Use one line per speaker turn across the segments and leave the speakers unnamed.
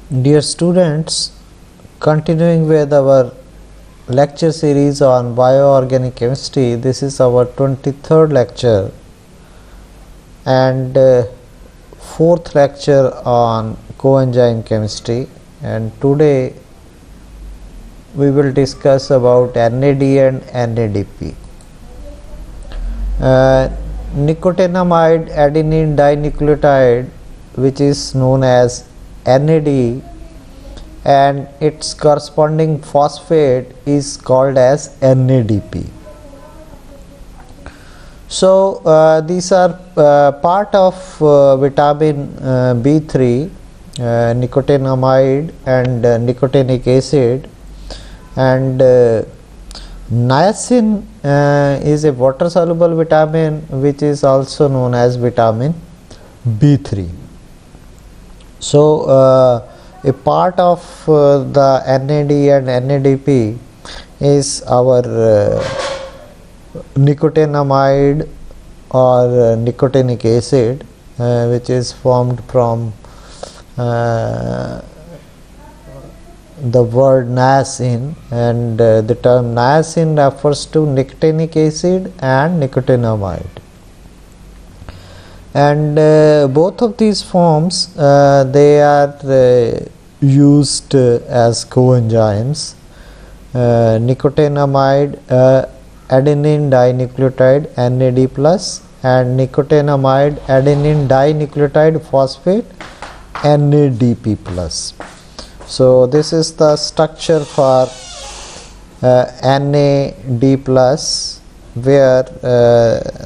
Dear students, continuing with our lecture series on bioorganic chemistry, this is our 23rd lecture and fourth lecture on coenzyme chemistry, and today we will discuss about NAD and NADP. Nicotinamide adenine dinucleotide, which is known as NAD, and its corresponding phosphate is called as NADP. So these are part of vitamin B3, nicotinamide and nicotinic acid, and niacin is a water soluble vitamin which is also known as vitamin B3. So a part of the NAD and NADP is our nicotinamide or nicotinic acid, which is formed from the word niacin, and the term niacin refers to nicotinic acid and nicotinamide. And both of these forms they are used as coenzymes. Nicotinamide adenine dinucleotide NAD plus and nicotinamide adenine dinucleotide phosphate NADP plus. So this is the structure for NAD plus, where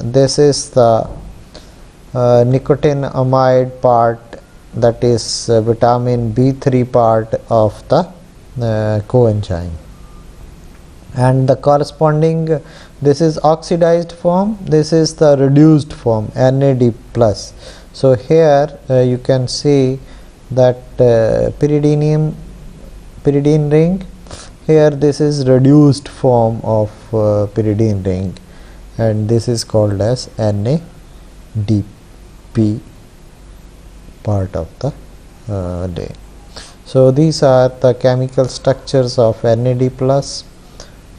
this is the nicotinamide part, that is vitamin B3 part of the coenzyme, and the corresponding, this is oxidized form, this is the reduced form NAD plus. So here you can see that pyridine ring, here this is reduced form of pyridine ring, and this is called as NADP part of the day. So these are the chemical structures of NAD plus.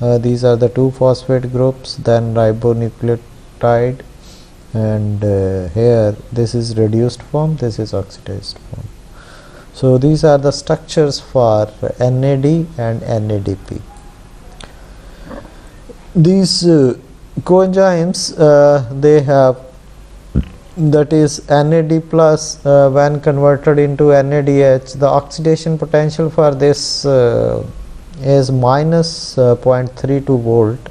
These are the two phosphate groups, then ribonucleotide, and here this is reduced form, this is oxidized form. So these are the structures for NAD and NADP. These coenzymes they have, that is NAD plus, when converted into NADH, the oxidation potential for this is minus 0.32 volt,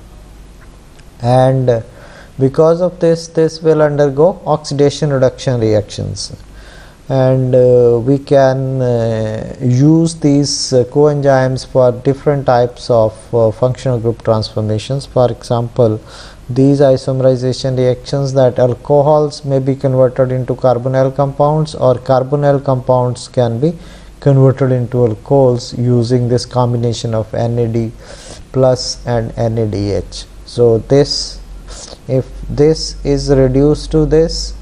and because of this will undergo oxidation reduction reactions, and we can use these coenzymes for different types of functional group transformations. For example, these isomerization reactions, that alcohols may be converted into carbonyl compounds, or carbonyl compounds can be converted into alcohols using this combination of NAD plus and NADH. So this, if this is reduced to this,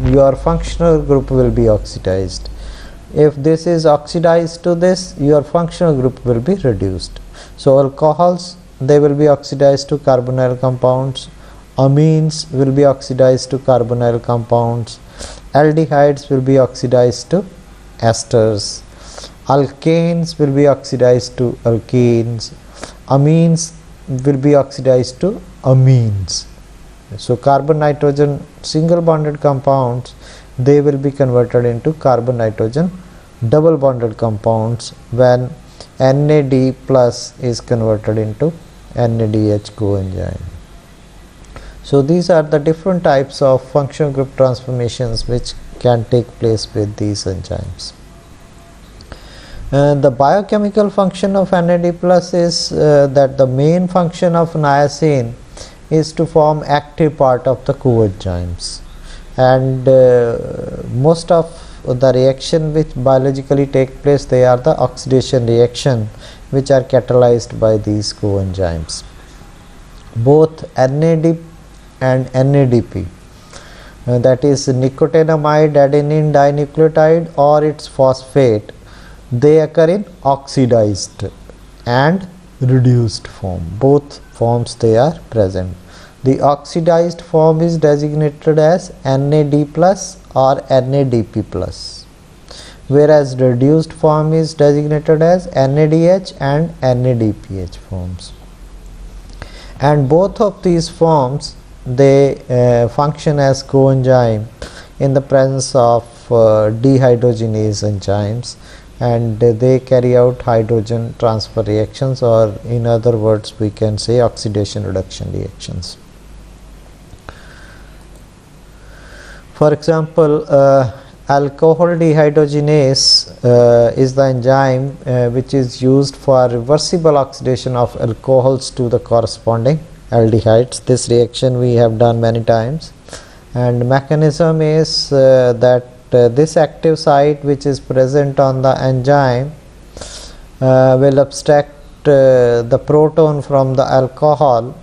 your functional group will be oxidized. If this is oxidized to this, your functional group will be reduced. So alcohols, they will be oxidized to carbonyl compounds, amines will be oxidized to carbonyl compounds, aldehydes will be oxidized to esters, alkanes will be oxidized to alkenes, amines will be oxidized to amines. So carbon nitrogen single bonded compounds, they will be converted into carbon nitrogen double bonded compounds when NAD plus is converted into NADH coenzyme. So these are the different types of functional group transformations which can take place with these enzymes. The biochemical function of NAD plus is that the main function of niacin is to form active part of the coenzymes, and most of the reaction which biologically take place, they are the oxidation reaction which are catalyzed by these coenzymes. Both NAD and NADP, that is nicotinamide adenine dinucleotide or its phosphate, they occur in oxidized and reduced form. Both forms they are present. The oxidized form is designated as NAD plus or NADP plus, whereas reduced form is designated as NADH and NADPH forms. And both of these forms they function as coenzyme in the presence of dehydrogenase enzymes, and they carry out hydrogen transfer reactions, or in other words we can say oxidation reduction reactions. For example, alcohol dehydrogenase is the enzyme which is used for reversible oxidation of alcohols to the corresponding aldehydes. This reaction we have done many times, and mechanism is that this active site which is present on the enzyme will abstract the proton from the alcohol,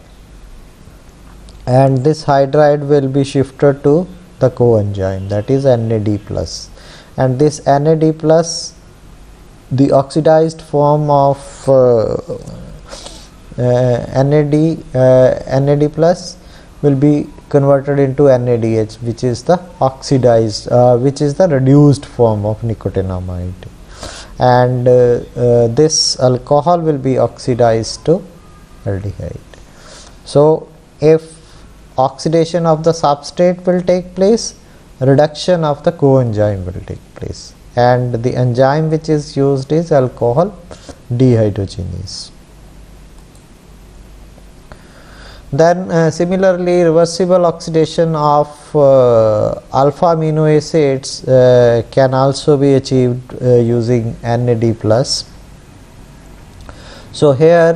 and this hydride will be shifted to the coenzyme, that is NAD plus, and this NAD plus, the oxidized form of NAD plus will be converted into NADH, which is the oxidized, which is the reduced form of nicotinamide, and this alcohol will be oxidized to aldehyde. So if oxidation of the substrate will take place, reduction of the coenzyme will take place, and the enzyme which is used is alcohol dehydrogenase. Then similarly, reversible oxidation of alpha amino acids can also be achieved using NAD plus. So here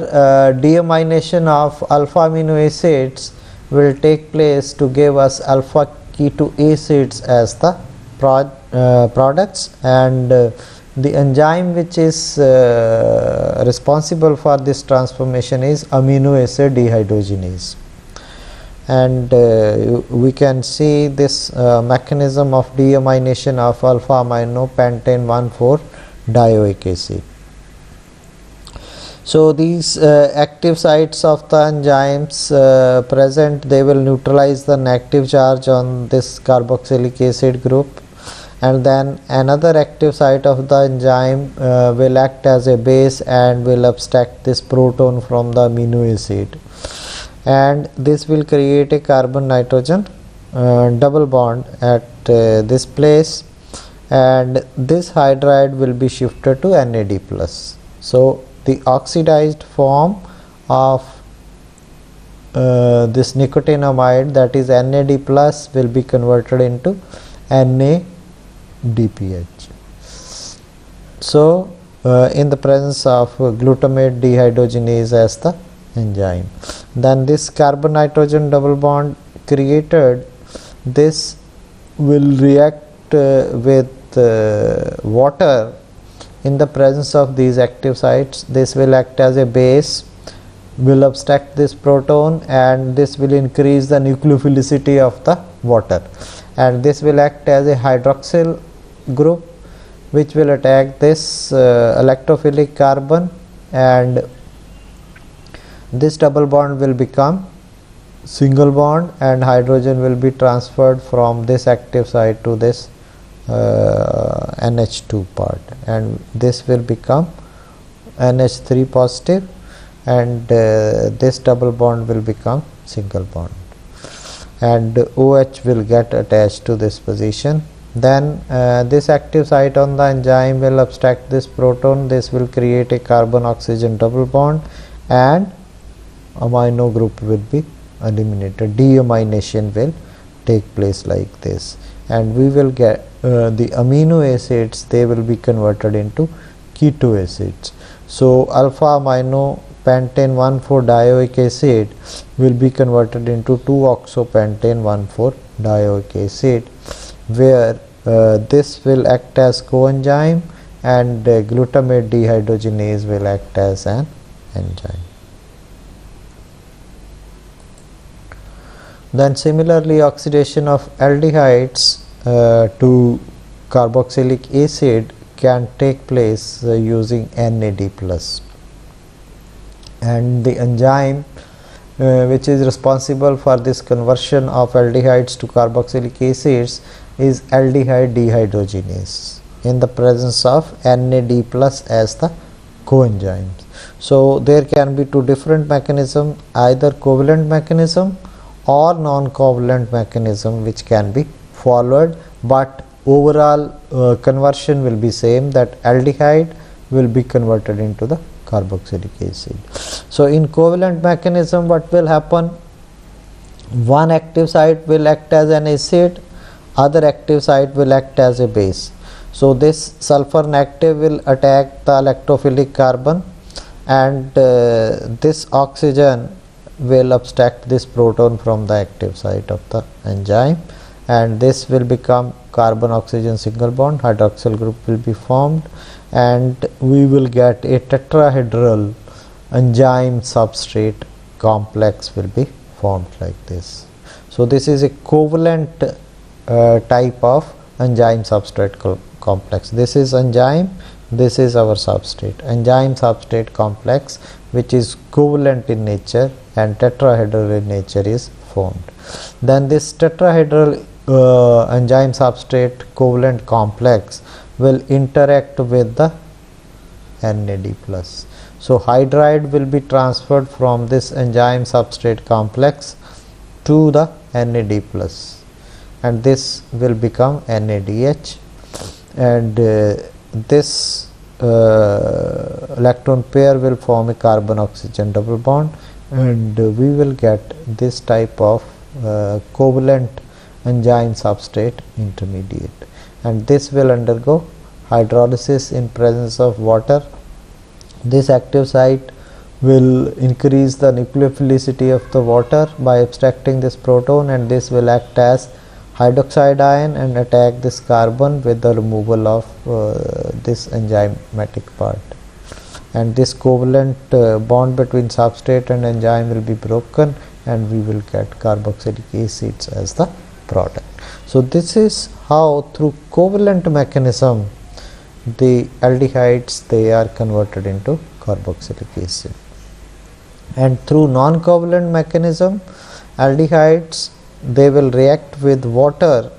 deamination of alpha amino acids will take place to give us alpha keto acids as the products, and the enzyme which is responsible for this transformation is amino acid dehydrogenase, and we can see this mechanism of deamination of alpha amino pentane 1,4 dioic acid. So these active sites of the enzymes present, they will neutralize the negative charge on this carboxylic acid group, and then another active site of the enzyme will act as a base and will abstract this proton from the amino acid, and this will create a carbon nitrogen double bond at this place, and this hydride will be shifted to NAD plus. So the oxidized form of this nicotinamide, that is NAD plus, will be converted into NADPH. So in the presence of glutamate dehydrogenase as the enzyme, then this carbon nitrogen double bond created, this will react with water in the presence of these active sites. This will act as a base, will abstract this proton, and this will increase the nucleophilicity of the water, and this will act as a hydroxyl group which will attack this electrophilic carbon, and this double bond will become single bond, and hydrogen will be transferred from this active site to this NH2 part, and this will become NH3 positive, and this double bond will become single bond, and OH will get attached to this position. Then this active site on the enzyme will abstract this proton, this will create a carbon oxygen double bond, and amino group will be eliminated. Deamination will take place like this, and we will get the amino acids, they will be converted into keto acids. So alpha amino pentane 1,4 dioic acid will be converted into 2-oxopentane 1,4 dioic acid, where this will act as coenzyme, and glutamate dehydrogenase will act as an enzyme. Then similarly, oxidation of aldehydes to carboxylic acid can take place using NAD plus, and the enzyme which is responsible for this conversion of aldehydes to carboxylic acids is aldehyde dehydrogenase in the presence of NAD plus as the coenzymes. So there can be two different mechanisms, either covalent mechanism or non-covalent mechanism, which can be followed, but overall conversion will be same, that aldehyde will be converted into the carboxylic acid. So in covalent mechanism, what will happen? One active site will act as an acid, other active site will act as a base. So this sulfur negative will attack the electrophilic carbon, and this oxygen will abstract this proton from the active site of the enzyme, and this will become carbon oxygen single bond, hydroxyl group will be formed, and we will get a tetrahedral enzyme substrate complex will be formed like this. So this is a covalent type of enzyme substrate complex. This is enzyme, this is our substrate. Enzyme substrate complex, which is covalent in nature and tetrahedral in nature, is formed. Then this tetrahedral enzyme substrate covalent complex will interact with the NAD plus. So hydride will be transferred from this enzyme substrate complex to the NAD plus, and this will become NADH, and this electron pair will form a carbon oxygen double bond, and we will get this type of covalent enzyme substrate intermediate, and this will undergo hydrolysis in presence of water. This active site will increase the nucleophilicity of the water by abstracting this proton, and this will act as hydroxide ion and attack this carbon with the removal of this enzymatic part, and this covalent bond between substrate and enzyme will be broken, and we will get carboxylic acids as the product. So this is how through covalent mechanism the aldehydes, they are converted into carboxylic acid, and through non-covalent mechanism aldehydes, they will react with water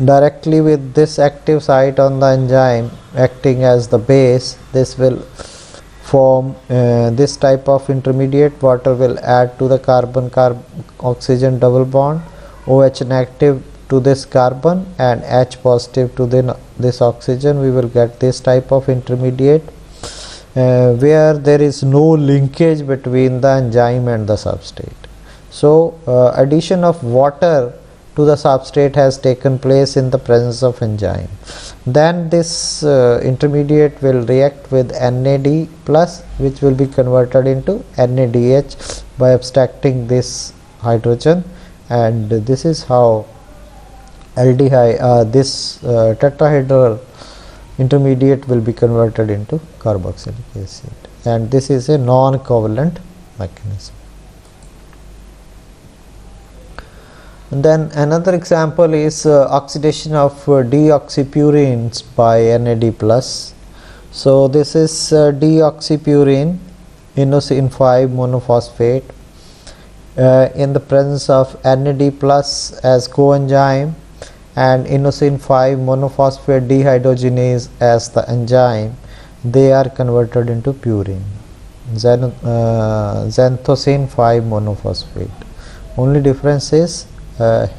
directly with this active site on the enzyme acting as the base. This will form this type of intermediate. Water will add to the carbon oxygen double bond, OH negative to this carbon and H positive to this oxygen. We will get this type of intermediate where there is no linkage between the enzyme and the substrate. So addition of water to the substrate has taken place in the presence of enzyme. Then this intermediate will react with NAD plus, which will be converted into NADH by abstracting this hydrogen, and this is how aldehyde this tetrahedral intermediate will be converted into carboxylic acid, and this is a non-covalent mechanism. And then another example is oxidation of deoxypurines by NAD plus. So this is deoxypurine inosine 5 monophosphate in the presence of NAD plus as coenzyme and inosine 5 monophosphate dehydrogenase as the enzyme. They are converted into purine, xanthosine 5 monophosphate. Only difference is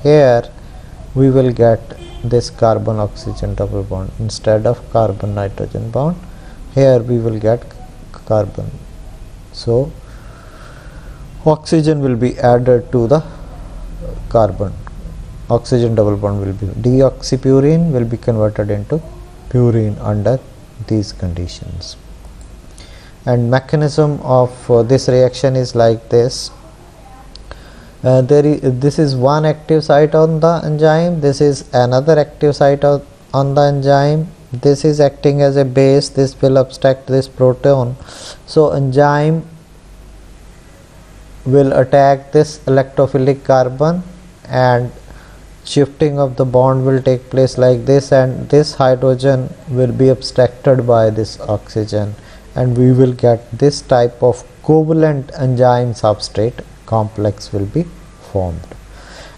here we will get this carbon oxygen double bond instead of carbon nitrogen bond. Here we will get carbon, so oxygen will be added to the carbon, oxygen double bond will be, deoxypurine will be converted into purine under these conditions. And mechanism of this reaction is like this. This is one active site on the enzyme, this is another active site on the enzyme, this is acting as a base, this will abstract this proton. So enzyme will attack this electrophilic carbon and shifting of the bond will take place like this, and this hydrogen will be abstracted by this oxygen, and we will get this type of covalent enzyme substrate complex will be formed.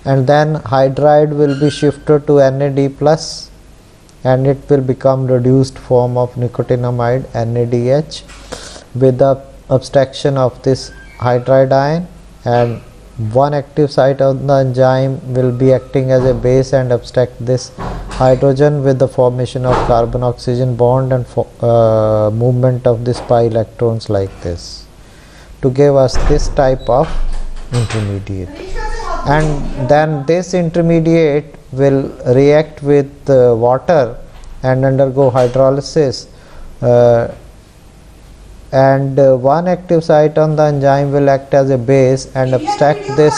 And then hydride will be shifted to NAD plus, and it will become reduced form of nicotinamide NADH with the abstraction of this hydride ion, and one active site of the enzyme will be acting as a base and abstract this hydrogen with the formation of carbon oxygen bond and movement of these pi electrons like this to give us this type of intermediate. And then this intermediate will react with water and undergo hydrolysis, and one active site on the enzyme will act as a base and abstract this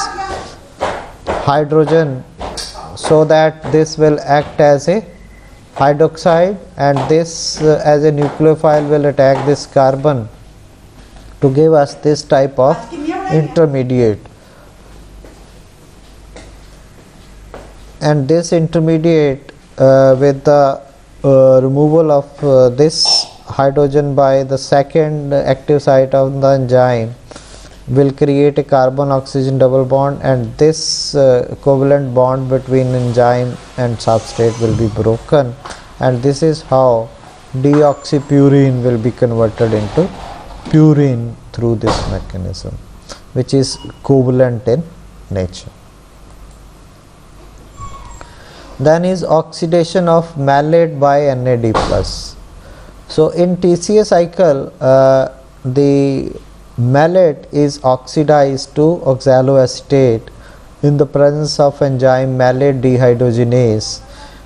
hydrogen, so that this will act as a hydroxide, and this as a nucleophile will attack this carbon to give us this type of intermediate. And this intermediate with the removal of this hydrogen by the second active site of the enzyme will create a carbon oxygen double bond, and this covalent bond between enzyme and substrate will be broken, and this is how deoxypurine will be converted into purine through this mechanism, which is covalent in nature. Then is oxidation of malate by NAD plus. So in TCA cycle, the malate is oxidized to oxaloacetate in the presence of enzyme malate dehydrogenase,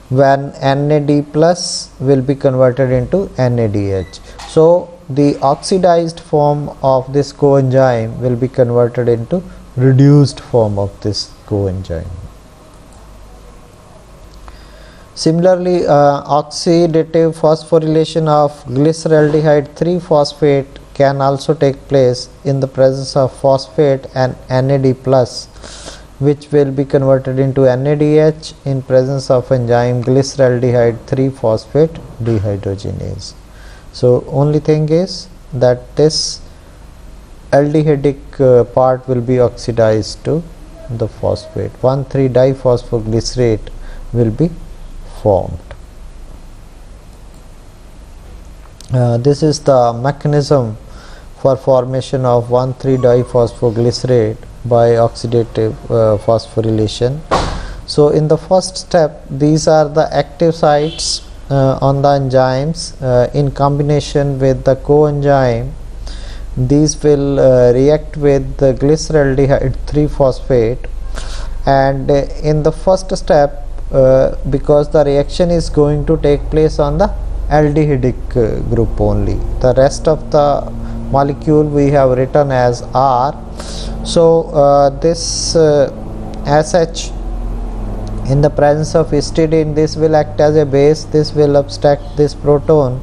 when NAD plus will be converted into NADH. So the oxidized form of this coenzyme will be converted into reduced form of this coenzyme. Similarly, oxidative phosphorylation of glyceraldehyde 3-phosphate can also take place in the presence of phosphate and NAD+, which will be converted into NADH in presence of enzyme glyceraldehyde 3-phosphate dehydrogenase. So only thing is that this aldehydic part will be oxidized to the phosphate. 1,3-diphosphoglycerate will be formed. This is the mechanism for formation of 1,3-diphosphoglycerate by oxidative phosphorylation. So in the first step, these are the active sites on the enzymes in combination with the coenzyme. These will react with the glyceraldehyde 3-phosphate, and in the first step, because the reaction is going to take place on the aldehydic group only, the rest of the molecule we have written as R. So this SH in the presence of histidine, this will act as a base, this will abstract this proton,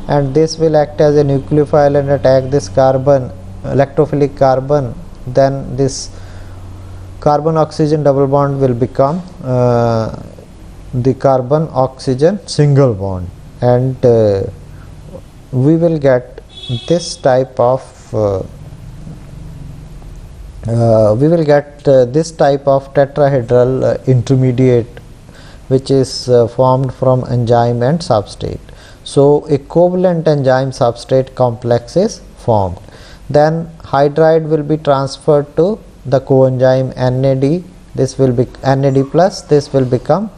and this will act as a nucleophile and attack this carbon, electrophilic carbon. Then this carbon oxygen double bond will become the carbon oxygen single bond, and we will get this type of tetrahedral intermediate, which is formed from enzyme and substrate. So a covalent enzyme substrate complex is formed. Then hydride will be transferred to the coenzyme NAD. This will be NAD plus, this will become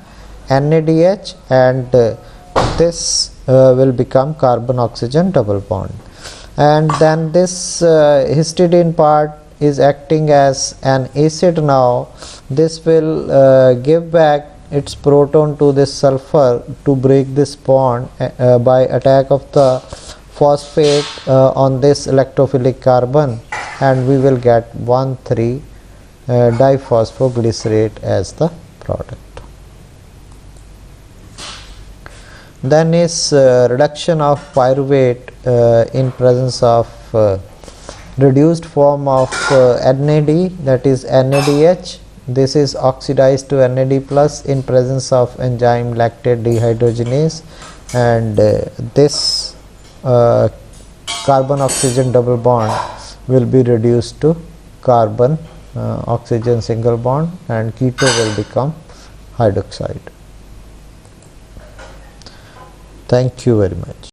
NADH, and this will become carbon oxygen double bond. And then this histidine part is acting as an acid now. This will give back its proton to this sulfur to break this bond by attack of the phosphate on this electrophilic carbon, and we will get 1,3-diphosphoglycerate as the product. Then is reduction of pyruvate in presence of reduced form of NAD, that is NADH. this is oxidized to NAD plus in presence of enzyme lactate dehydrogenase, and this carbon oxygen double bond will be reduced to carbon oxygen single bond, and keto will become hydroxide. Thank you very much.